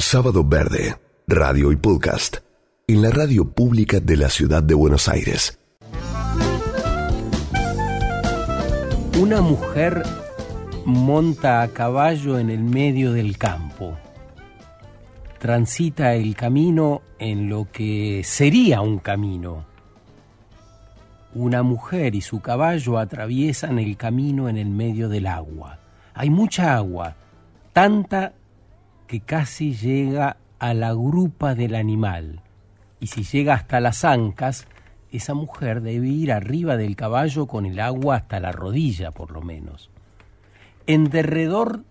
Sábado Verde, radio y podcast, en la radio pública de la ciudad de Buenos Aires. Una mujer monta a caballo en el medio del campo. Transita el camino en lo que sería un camino. Una mujer y su caballo atraviesan el camino en el medio del agua. Hay mucha agua, tanta que casi llega a la grupa del animal. Y si llega hasta las ancas, esa mujer debe ir arriba del caballo con el agua hasta la rodilla, por lo menos. En derredor,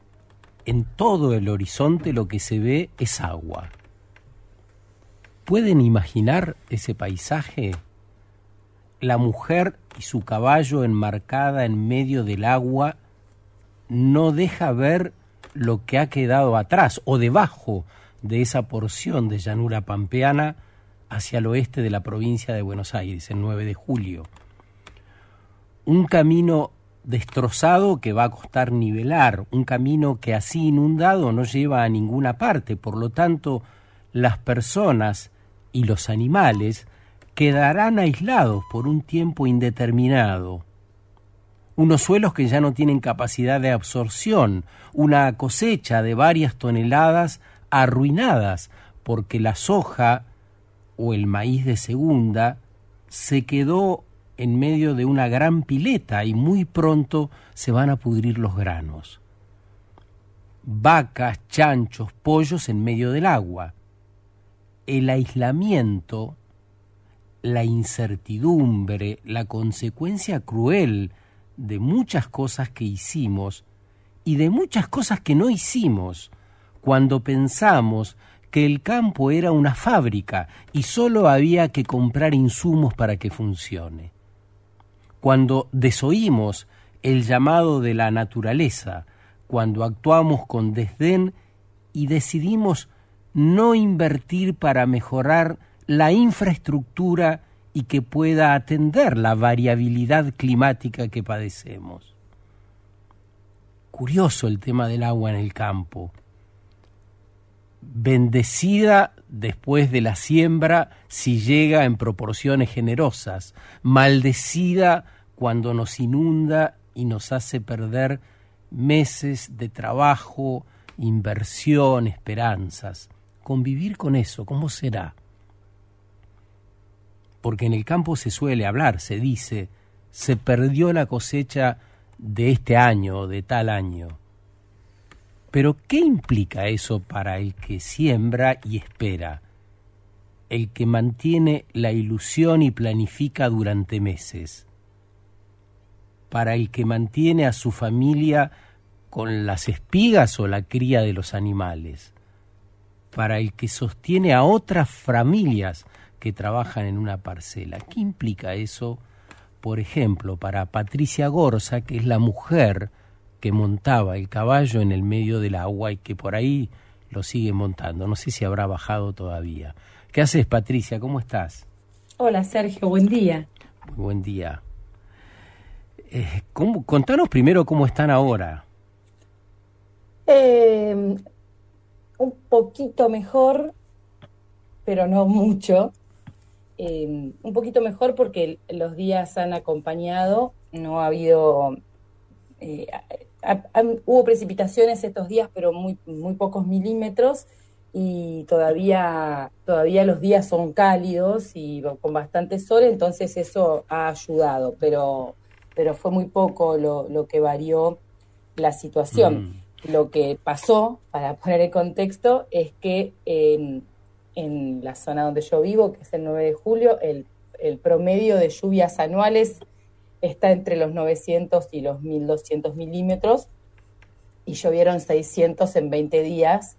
en todo el horizonte, lo que se ve es agua. ¿Pueden imaginar ese paisaje? La mujer y su caballo enmarcada en medio del agua no deja ver lo que ha quedado atrás o debajo de esa porción de llanura pampeana hacia el oeste de la provincia de Buenos Aires, el 9 de julio. Un camino destrozado que va a costar nivelar, un camino que así inundado no lleva a ninguna parte, por lo tanto las personas y los animales quedarán aislados por un tiempo indeterminado. Unos suelos que ya no tienen capacidad de absorción, una cosecha de varias toneladas arruinadas porque la soja o el maíz de segunda se quedó en medio de una gran pileta y muy pronto se van a pudrir los granos. Vacas, chanchos, pollos en medio del agua. El aislamiento, la incertidumbre, la consecuencia cruel de muchas cosas que hicimos y de muchas cosas que no hicimos cuando pensamos que el campo era una fábrica y solo había que comprar insumos para que funcione. Cuando desoímos el llamado de la naturaleza, cuando actuamos con desdén y decidimos no invertir para mejorar la infraestructura y que pueda atender la variabilidad climática que padecemos. Curioso el tema del agua en el campo. Bendecida después de la siembra si llega en proporciones generosas, maldecida cuando nos inunda y nos hace perder meses de trabajo, inversión, esperanzas. Convivir con eso, ¿cómo será? Porque en el campo se suele hablar, se dice, se perdió la cosecha de este año o de tal año. Pero ¿qué implica eso para el que siembra y espera? El que mantiene la ilusión y planifica durante meses. Para el que mantiene a su familia con las espigas o la cría de los animales. Para el que sostiene a otras familias que trabajan en una parcela. ¿Qué implica eso, por ejemplo, para Patricia Gorza, que es la mujer que montaba el caballo en el medio del agua y que por ahí lo sigue montando? No sé si habrá bajado todavía. ¿Qué haces, Patricia? ¿Cómo estás? Hola, Sergio. Buen día. Muy buen día. Contanos primero cómo están ahora. Un poquito mejor, pero no mucho. Un poquito mejor porque los días han acompañado, no ha habido, hubo precipitaciones estos días, pero muy pocos milímetros, y todavía los días son cálidos y con bastante sol, entonces eso ha ayudado, pero fue muy poco lo que varió la situación. Lo que pasó, para poner el contexto, es que en la zona donde yo vivo, que es el 9 de julio, el promedio de lluvias anuales está entre los 900 y los 1.200 milímetros, y llovieron 600 en 20 días,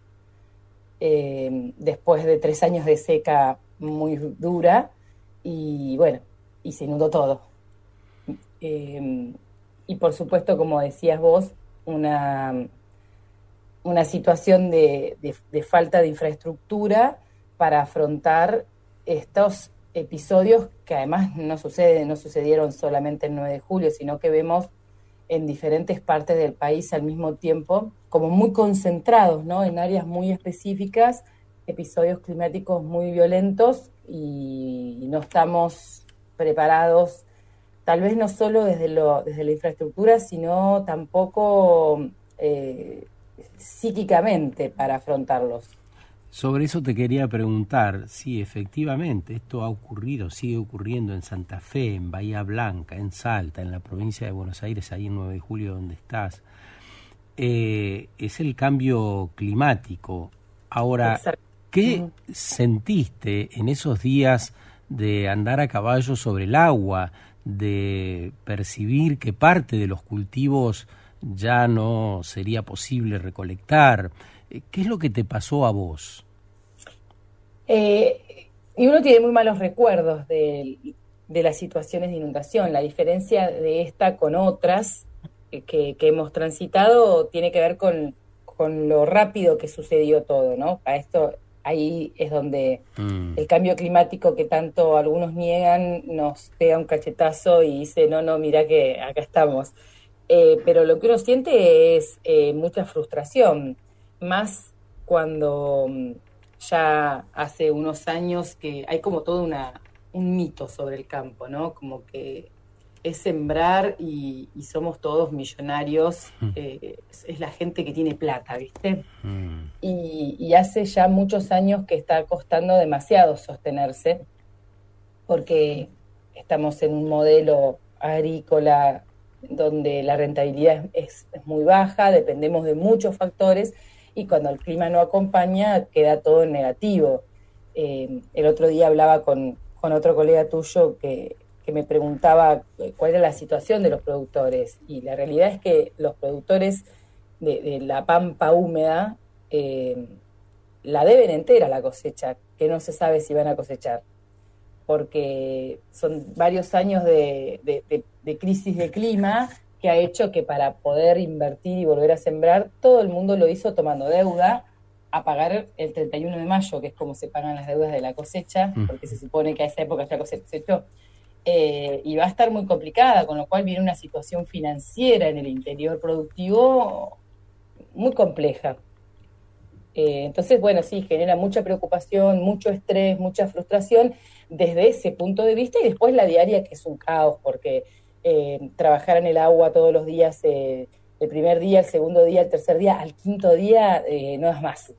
después de 3 años de seca muy dura, y bueno, y se inundó todo. Y por supuesto, como decías vos, una situación de falta de infraestructura para afrontar estos episodios que además no sucedieron solamente el 9 de julio, sino que vemos en diferentes partes del país al mismo tiempo, como muy concentrados, ¿no? En áreas muy específicas, episodios climáticos muy violentos y no estamos preparados, tal vez no solo desde la infraestructura, sino tampoco psíquicamente para afrontarlos. Sobre eso te quería preguntar, sí, efectivamente, esto ha ocurrido, sigue ocurriendo en Santa Fe, en Bahía Blanca, en Salta, en la provincia de Buenos Aires, ahí en 9 de julio donde estás. Es el cambio climático. Ahora, Exacto. ¿qué sentiste en esos días de andar a caballo sobre el agua, de percibir que parte de los cultivos ya no sería posible recolectar? ¿Qué es lo que te pasó a vos? Y uno tiene muy malos recuerdos de las situaciones de inundación. La diferencia de esta con otras que hemos transitado tiene que ver con lo rápido que sucedió todo, ¿no? A esto, ahí es donde el cambio climático que tanto algunos niegan nos pega un cachetazo y dice, no, mira que acá estamos. Pero lo que uno siente es mucha frustración, más cuando ya hace unos años que hay como todo un mito sobre el campo, ¿no? Como que es sembrar y somos todos millonarios, es la gente que tiene plata, ¿viste? Y hace ya muchos años que está costando demasiado sostenerse, porque estamos en un modelo agrícola donde la rentabilidad es muy baja, dependemos de muchos factores, y cuando el clima no acompaña queda todo en negativo. El otro día hablaba con otro colega tuyo que me preguntaba cuál era la situación de los productores, y la realidad es que los productores de la pampa húmeda la deben entera la cosecha, que no se sabe si van a cosechar, porque son varios años de crisis de clima que ha hecho que para poder invertir y volver a sembrar, todo el mundo lo hizo tomando deuda a pagar el 31 de mayo, que es como se pagan las deudas de la cosecha, porque se supone que a esa época ya cosechó. Y va a estar muy complicada, con lo cual viene una situación financiera en el interior productivo muy compleja. Entonces, bueno, sí, genera mucha preocupación, mucho estrés, mucha frustración desde ese punto de vista, y después la diaria, que es un caos, porque trabajar en el agua todos los días, el primer día, el segundo día, el tercer día, al quinto día no es más.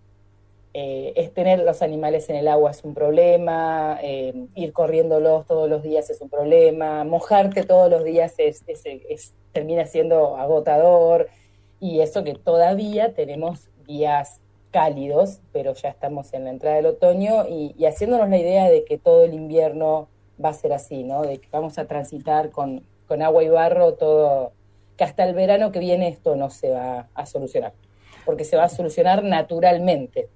Es tener los animales en el agua es un problema, ir corriéndolos todos los días es un problema, mojarte todos los días termina siendo agotador, y eso que todavía tenemos días cálidos, pero ya estamos en la entrada del otoño y haciéndonos la idea de que todo el invierno va a ser así, ¿no? De que vamos a transitar con agua y barro todo, que hasta el verano que viene esto no se va a solucionar, porque se va a solucionar naturalmente.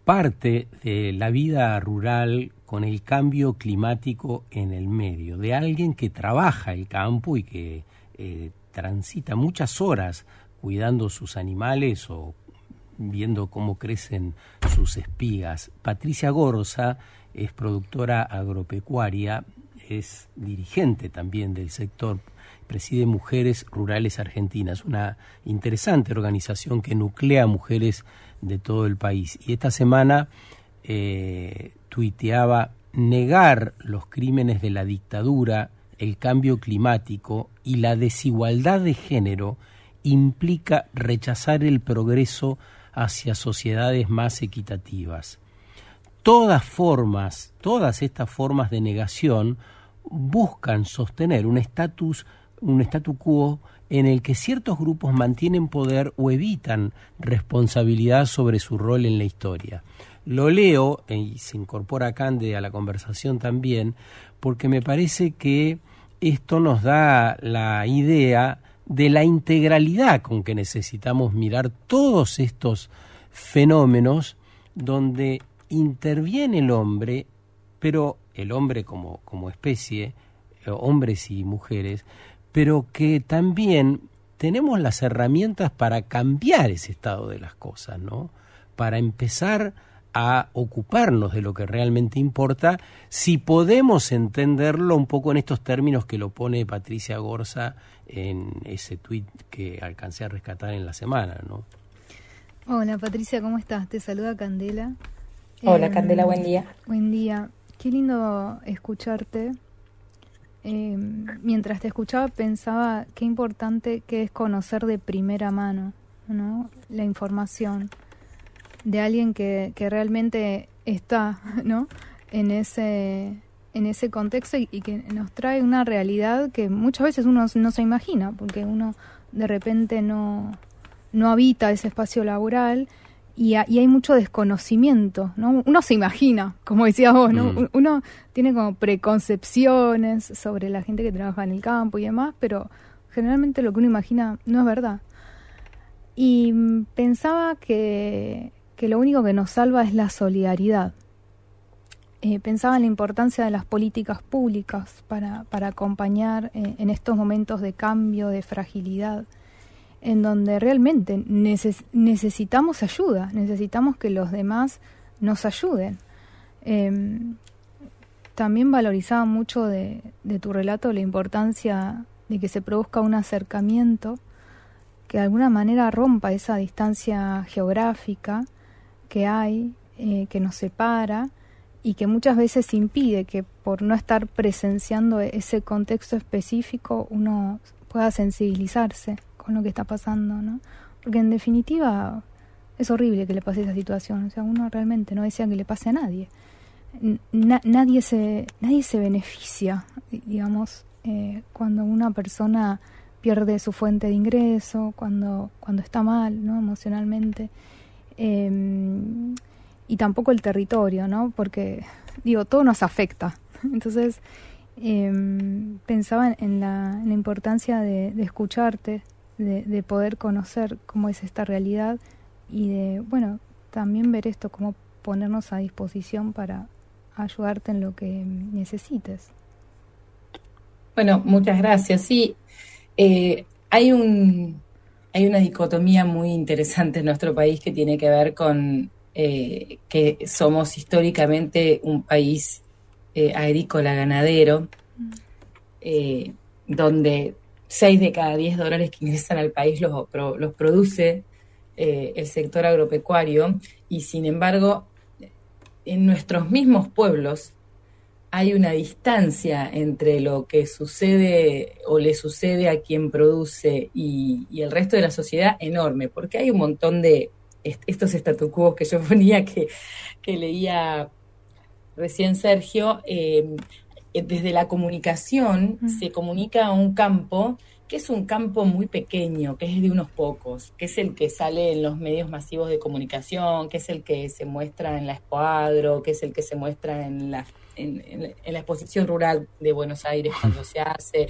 Parte de la vida rural con el cambio climático en el medio, de alguien que trabaja el campo y que transita muchas horas cuidando sus animales o viendo cómo crecen sus espigas. Patricia Gorza es productora agropecuaria, es dirigente también del sector, preside Mujeres Rurales Argentinas, una interesante organización que nuclea mujeres de todo el país. Y esta semana tuiteaba: negar los crímenes de la dictadura, el cambio climático y la desigualdad de género implica rechazar el progreso hacia sociedades más equitativas. Todas estas formas de negación buscan sostener un statu quo en el que ciertos grupos mantienen poder o evitan responsabilidad sobre su rol en la historia. Lo leo, y se incorpora Cande a la conversación también, porque me parece que esto nos da la idea de la integralidad con que necesitamos mirar todos estos fenómenos donde interviene el hombre, pero el hombre como especie, hombres y mujeres, pero que también tenemos las herramientas para cambiar ese estado de las cosas, ¿no? Para empezar a ocuparnos de lo que realmente importa, si podemos entenderlo un poco en estos términos que lo pone Patricia Gorza en ese tuit que alcancé a rescatar en la semana, ¿no? Hola Patricia, ¿cómo estás? Te saluda Candela. Hola Candela, buen día. Buen día. Qué lindo escucharte. Mientras te escuchaba pensaba qué importante que es conocer de primera mano, ¿no?, la información de alguien que realmente está, ¿no?, en ese contexto y que nos trae una realidad que muchas veces uno no se imagina, porque uno de repente no habita ese espacio laboral y hay mucho desconocimiento, ¿no? Uno se imagina, como decías vos, ¿no? Uno tiene como preconcepciones sobre la gente que trabaja en el campo y demás, pero generalmente lo que uno imagina no es verdad. Y pensaba que lo único que nos salva es la solidaridad. Pensaba en la importancia de las políticas públicas para acompañar en estos momentos de cambio, de fragilidad, en donde realmente necesitamos ayuda, necesitamos que los demás nos ayuden. También valorizaba mucho de tu relato la importancia de que se produzca un acercamiento que de alguna manera rompa esa distancia geográfica que hay, que nos separa y que muchas veces impide que por no estar presenciando ese contexto específico uno pueda sensibilizarse con lo que está pasando, ¿no? Porque en definitiva es horrible que le pase esa situación, o sea, uno realmente no desea que le pase a nadie. Nadie se beneficia, digamos, cuando una persona pierde su fuente de ingreso, cuando está mal, ¿no?, emocionalmente, y tampoco el territorio, ¿no?, porque, todo nos afecta. Entonces, pensaba en la importancia de escucharte, de poder conocer cómo es esta realidad y de, también ver esto, cómo ponernos a disposición para ayudarte en lo que necesites. Bueno, muchas gracias. Sí, hay una dicotomía muy interesante en nuestro país que tiene que ver con que somos históricamente un país agrícola ganadero, donde 6 de cada 10 dólares que ingresan al país los produce el sector agropecuario, y sin embargo en nuestros mismos pueblos hay una distancia entre lo que sucede o le sucede a quien produce y el resto de la sociedad enorme, porque hay un montón de estos statu quo que yo ponía, que leía recién Sergio. Desde la comunicación se comunica a un campo que es un campo muy pequeño, que es de unos pocos, que es el que sale en los medios masivos de comunicación, que es el que se muestra en la Expo Agro, que es el que se muestra en la exposición rural de Buenos Aires cuando se hace.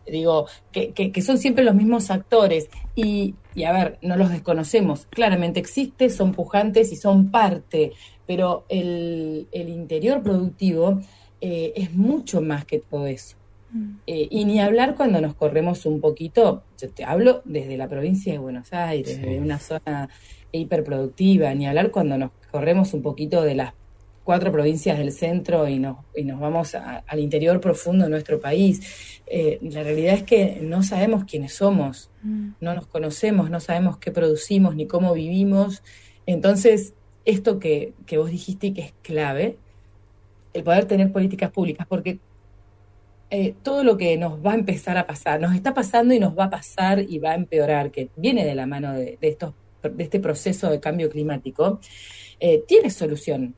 Digo, que son siempre los mismos actores y a ver, no los desconocemos, claramente existe, son pujantes y son parte, pero el interior productivo es mucho más que todo eso. Y ni hablar cuando nos corremos un poquito, yo te hablo desde la provincia de Buenos Aires, de una zona hiperproductiva, ni hablar cuando nos corremos un poquito de las 4 provincias del centro y nos vamos al interior profundo de nuestro país. La realidad es que no sabemos quiénes somos, no nos conocemos, no sabemos qué producimos ni cómo vivimos. Entonces, esto que vos dijiste y que es clave, el poder tener políticas públicas, porque todo lo que nos va a empezar a pasar, nos está pasando y nos va a pasar y va a empeorar, que viene de la mano de este proceso de cambio climático, tiene solución.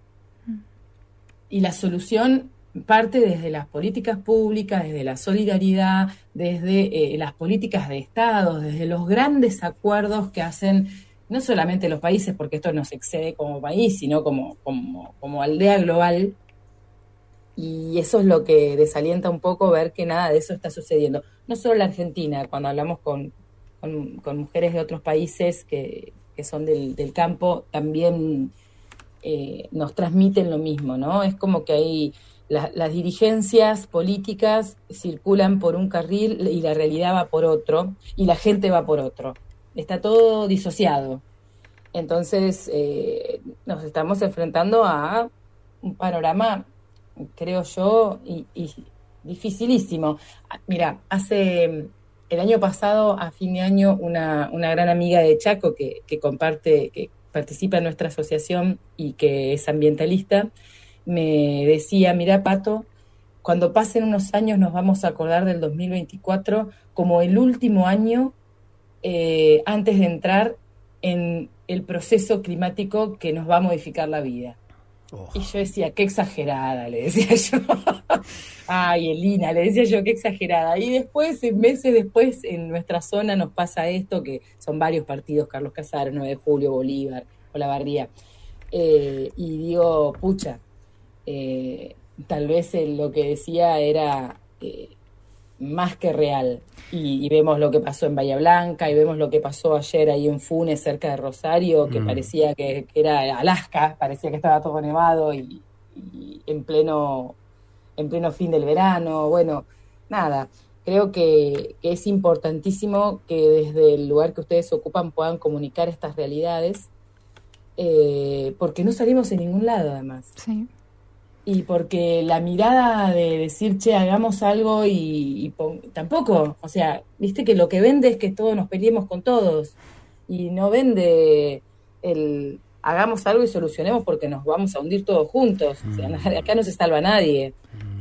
Y la solución parte desde las políticas públicas, desde la solidaridad, desde las políticas de Estado, desde los grandes acuerdos que hacen no solamente los países, porque esto nos excede como país, sino como aldea global. Y eso es lo que desalienta un poco ver que nada de eso está sucediendo. No solo en la Argentina, cuando hablamos con mujeres de otros países que son del campo, también nos transmiten lo mismo, ¿no? Es como que hay las dirigencias políticas circulan por un carril y la realidad va por otro, y la gente va por otro. Está todo disociado. Entonces, nos estamos enfrentando a un panorama, creo yo, y dificilísimo. Mira, el año pasado, a fin de año, una gran amiga de Chaco que participa en nuestra asociación y que es ambientalista, me decía, mira, Pato, cuando pasen unos años nos vamos a acordar del 2024 como el último año antes de entrar en el proceso climático que nos va a modificar la vida. Oh. Y yo decía, qué exagerada, le decía yo. Ay, Elina, le decía yo, qué exagerada. Y después, meses después, en nuestra zona nos pasa esto, que son varios partidos, Carlos Casares, 9 de Julio, Bolívar, Olavarría. Y digo, pucha, tal vez lo que decía era más que real. Y vemos lo que pasó en Bahía Blanca, y vemos lo que pasó ayer ahí en Funes, cerca de Rosario, que parecía que era Alaska, parecía que estaba todo nevado y en pleno fin del verano. Bueno, nada, creo que es importantísimo que desde el lugar que ustedes ocupan puedan comunicar estas realidades, porque no salimos en ningún lado, además. Sí. Y porque la mirada de decir, che, hagamos algo y tampoco, o sea, viste que lo que vende es que todos nos peleemos con todos, y no vende el hagamos algo y solucionemos porque nos vamos a hundir todos juntos. O sea, acá no se salva nadie.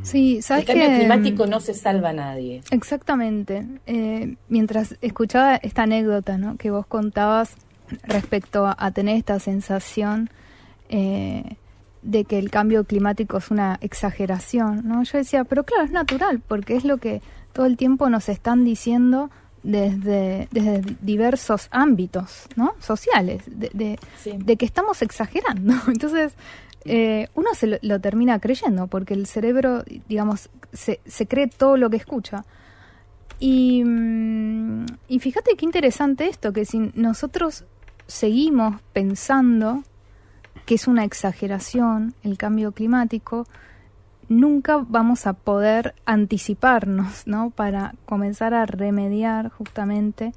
Sí, ¿sabes el cambio climático no se salva a nadie. Exactamente. Mientras escuchaba esta anécdota, ¿no?, que vos contabas respecto a tener esta sensación de que el cambio climático es una exageración, ¿no? Yo decía, pero claro, es natural, porque es lo que todo el tiempo nos están diciendo desde diversos ámbitos, ¿no?, sociales, de que estamos exagerando. Entonces, uno se lo termina creyendo, porque el cerebro, digamos, se cree todo lo que escucha. Y fíjate qué interesante esto, que si nosotros seguimos pensando que es una exageración el cambio climático, nunca vamos a poder anticiparnos, ¿no?, para comenzar a remediar justamente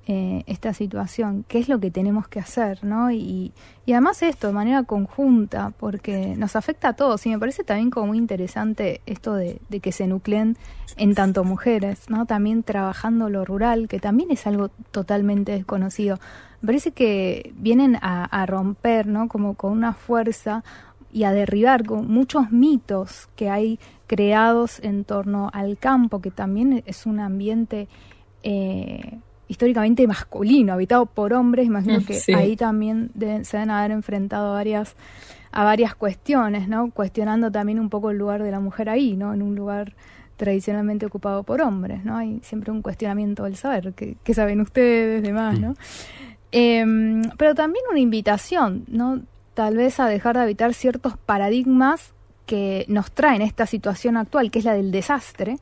esta situación. ¿Qué es lo que tenemos que hacer, ¿no? Y además esto de manera conjunta, porque nos afecta a todos. Y me parece también como muy interesante esto de que se nucleen en tanto mujeres, ¿no? También trabajando lo rural, que también es algo totalmente desconocido. Me parece que vienen a romper, ¿no?, como con una fuerza, y a derribar con muchos mitos que hay creados en torno al campo, que también es un ambiente históricamente masculino, habitado por hombres. Imagino que sí, ahí también se deben haber enfrentado a varias cuestiones, ¿no?, cuestionando también un poco el lugar de la mujer ahí, ¿no?, en un lugar tradicionalmente ocupado por hombres, ¿no? Hay siempre un cuestionamiento del saber, ¿qué saben ustedes, demás, ¿no? Pero también una invitación, ¿no?, tal vez a dejar de habitar ciertos paradigmas que nos traen esta situación actual, que es la del desastre,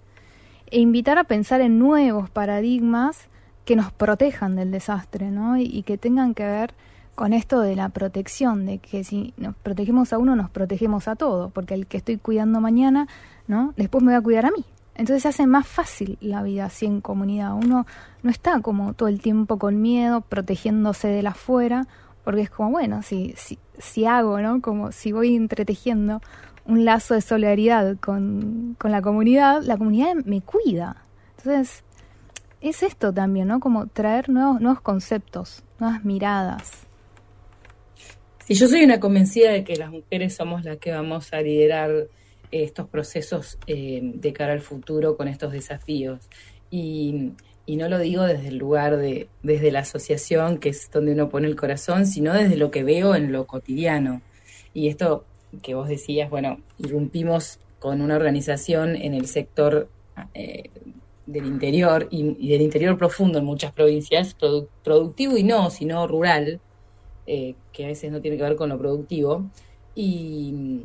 e invitar a pensar en nuevos paradigmas que nos protejan del desastre, ¿no?, y que tengan que ver con esto de la protección, de que si nos protegemos a uno, nos protegemos a todo, porque el que estoy cuidando mañana, ¿no?, después me va a cuidar a mí. Entonces se hace más fácil la vida así en comunidad. Uno no está como todo el tiempo con miedo, protegiéndose de la afuera, porque es como, bueno, si hago, ¿no?, como si voy entretejiendo un lazo de solidaridad con la comunidad me cuida. Entonces, es esto también, ¿no?, como traer nuevos conceptos, nuevas miradas. Sí, yo soy una convencida de que las mujeres somos las que vamos a liderar estos procesos de cara al futuro con estos desafíos. Y no lo digo desde el lugar desde la asociación, que es donde uno pone el corazón, sino desde lo que veo en lo cotidiano. Y esto que vos decías, bueno, irrumpimos con una organización en el sector del interior y del interior profundo en muchas provincias, productivo y no, sino rural, que a veces no tiene que ver con lo productivo. Y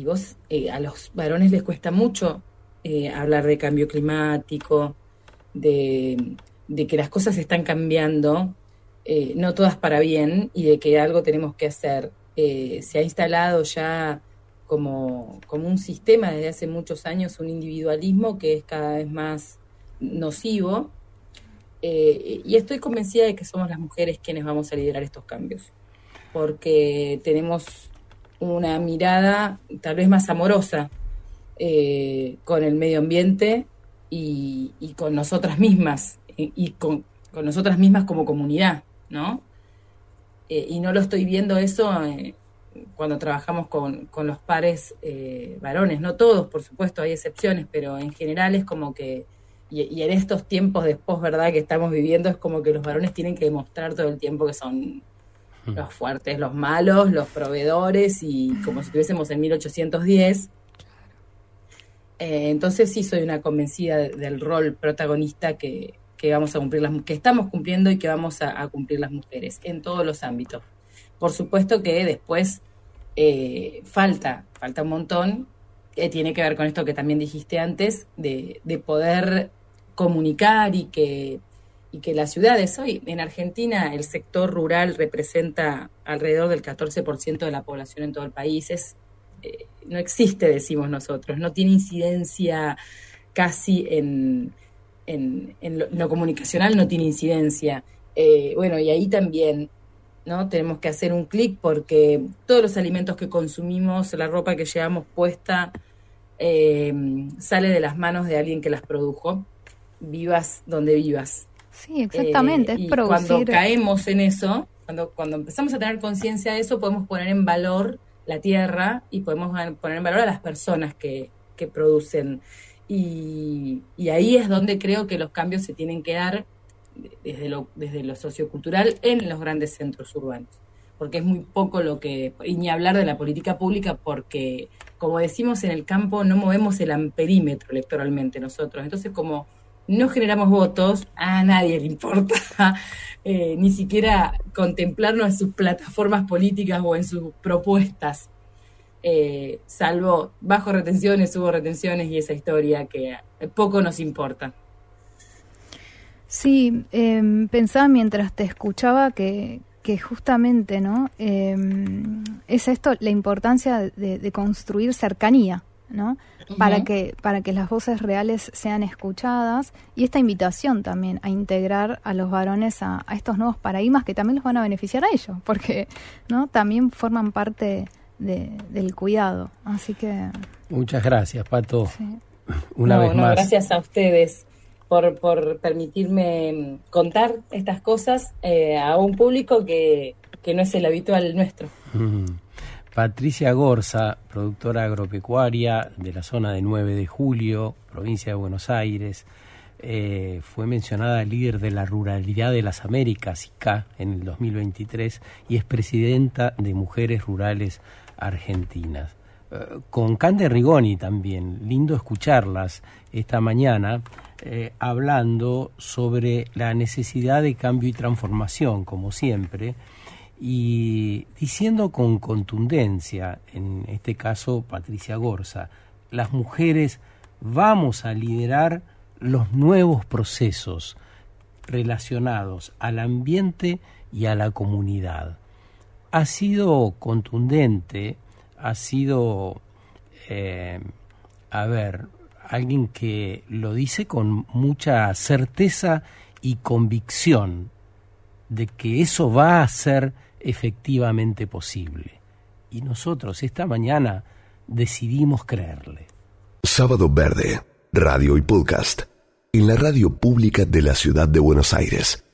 vos, a los varones les cuesta mucho hablar de cambio climático, de que las cosas están cambiando, no todas para bien, y de que algo tenemos que hacer. Se ha instalado ya como un sistema desde hace muchos años, un individualismo que es cada vez más nocivo, Y estoy convencida de que somos las mujeres quienes vamos a liderar estos cambios, porque tenemos una mirada tal vez más amorosa con el medio ambiente y con nosotras mismas, y con nosotras mismas como comunidad, ¿no? Y no lo estoy viendo eso cuando trabajamos con los pares varones, no todos, por supuesto, hay excepciones, pero en general es como que, y en estos tiempos de posverdad que estamos viviendo, es como que los varones tienen que demostrar todo el tiempo que son los fuertes, los malos, los proveedores, y como si estuviésemos en 1810. Entonces sí soy una convencida del rol protagonista que vamos a cumplir que estamos cumpliendo y que vamos a cumplir las mujeres en todos los ámbitos. Por supuesto que después falta un montón, tiene que ver con esto que también dijiste antes, de poder comunicar y que las ciudades, hoy en Argentina el sector rural representa alrededor del 14% de la población en todo el país, no existe, decimos nosotros, no tiene incidencia casi en lo comunicacional, no tiene incidencia. Bueno, y ahí también, ¿no? Tenemos que hacer un clic, porque todos los alimentos que consumimos, la ropa que llevamos puesta, sale de las manos de alguien que las produjo, vivas donde vivas. Sí, exactamente, es y producir. Cuando caemos en eso, cuando empezamos a tener conciencia de eso, podemos poner en valor la tierra y podemos poner en valor a las personas que producen. Y ahí es donde creo que los cambios se tienen que dar desde lo sociocultural en los grandes centros urbanos, porque es muy poco y ni hablar de la política pública, porque, como decimos en el campo, no movemos el amperímetro electoralmente nosotros. Entonces, como no generamos votos, a nadie le importa ni siquiera contemplarnos en sus plataformas políticas o en sus propuestas. Salvo bajo retenciones, hubo retenciones y esa historia que poco nos importa. Sí, pensaba mientras te escuchaba que justamente, ¿no? Es esto, la importancia de construir cercanía, ¿no? Uh-huh. Para que las voces reales sean escuchadas, y esta invitación también a integrar a los varones a estos nuevos paradigmas que también los van a beneficiar a ellos, porque, ¿no? También forman parte del cuidado, así que... Muchas gracias, Pato. Sí. Una vez más. Gracias a ustedes por permitirme contar estas cosas a un público que no es el habitual nuestro. Patricia Gorza, productora agropecuaria de la zona de 9 de Julio, provincia de Buenos Aires, fue mencionada líder de la Ruralidad de las Américas, ICA, en el 2023, y es presidenta de Mujeres Rurales Argentinas. Con Cande Rigoni también, lindo escucharlas esta mañana, hablando sobre la necesidad de cambio y transformación, como siempre, y diciendo con contundencia, en este caso Patricia Gorza, las mujeres vamos a liderar los nuevos procesos relacionados al ambiente y a la comunidad. Ha sido contundente, ha sido, alguien que lo dice con mucha certeza y convicción de que eso va a ser efectivamente posible. Y nosotros esta mañana decidimos creerle. Sábado Verde, radio y podcast, en la radio pública de la Ciudad de Buenos Aires.